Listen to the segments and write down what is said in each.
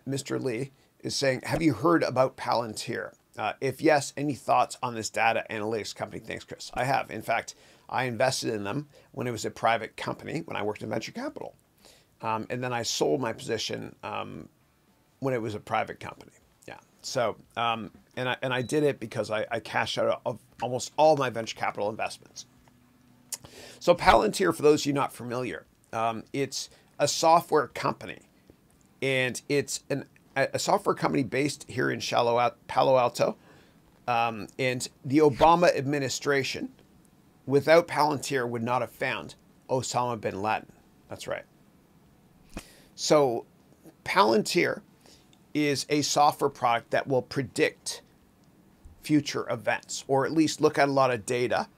Mr. Lee is saying, have you heard about Palantir? If yes, any thoughts on this data analytics company? Thanks, Chris. I have. In fact, I invested in them when it was a private company, when I worked in venture capital. And then I sold my position when it was a private company. Yeah. So, and I did it because I cashed out of almost all my venture capital investments. So Palantir, for those of you not familiar, it's a software company, and it's a software company based here in Palo Alto. And the Obama administration, without Palantir, would not have found Osama bin Laden. That's right. So Palantir is a software product that will predict future events, or at least look at a lot of data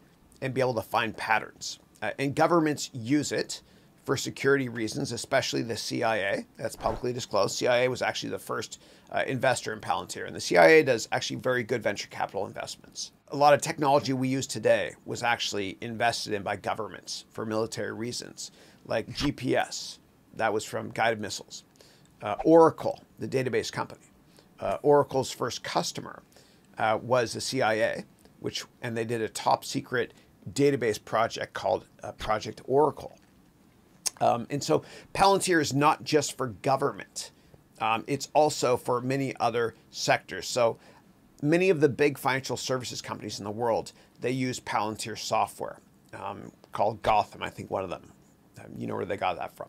and be able to find patterns. And governments use it for security reasons, especially the CIA. That's publicly disclosed. CIA was actually the first investor in Palantir, and the CIA does actually very good venture capital investments. A lot of technology we use today was actually invested in by governments for military reasons, like GPS. That was from guided missiles. Oracle, the database company. Oracle's first customer was the CIA, and they did a top secret database project called Project Oracle. And so Palantir is not just for government. It's also for many other sectors. So many of the big financial services companies in the world, they use Palantir software called Gotham, I think one of them. You know where they got that from.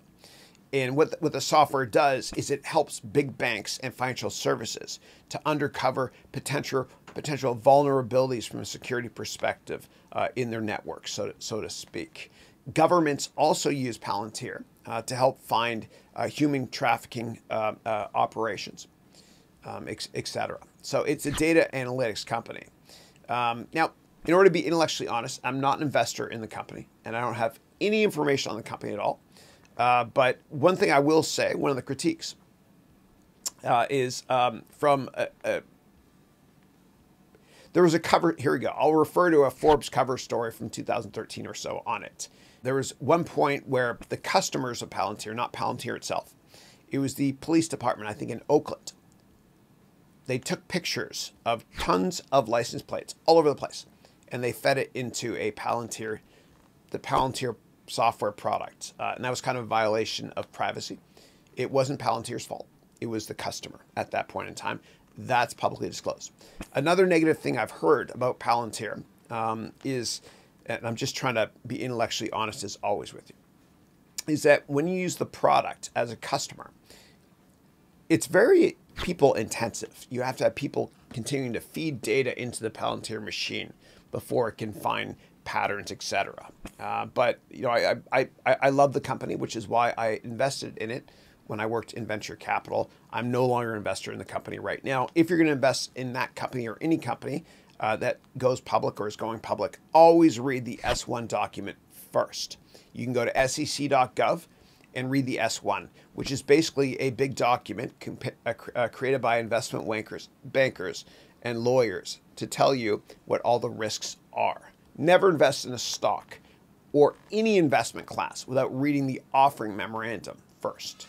And what the software does is it helps big banks and financial services to uncover potential vulnerabilities from a security perspective in their network, so to speak. Governments also use Palantir to help find human trafficking operations, etc. So it's a data analytics company. Now, in order to be intellectually honest, I'm not an investor in the company, and I don't have any information on the company at all. But one thing I will say, one of the critiques is from there was a cover, here we go. I'll refer to a Forbes cover story from 2013 or so on it. There was one point where the customers of Palantir, not Palantir itself, it was the police department, I think in Oakland. They took pictures of tons of license plates all over the place, and they fed it into the Palantir software product. And that was kind of a violation of privacy. It wasn't Palantir's fault. It was the customer at that point in time. That's publicly disclosed. Another negative thing I've heard about Palantir is, and I'm just trying to be intellectually honest as always with you, is that when you use the product as a customer, it's very people intensive. You have to have people continuing to feed data into the Palantir machine before it can find patterns, etc. But you know, I love the company, which is why I invested in it when I worked in venture capital. I'm no longer an investor in the company right now. If you're going to invest in that company or any company that goes public or is going public, always read the S1 document first. You can go to sec.gov and read the S1, which is basically a big document created by investment bankers and lawyers to tell you what all the risks are. Never invest in a stock or any investment class without reading the offering memorandum first.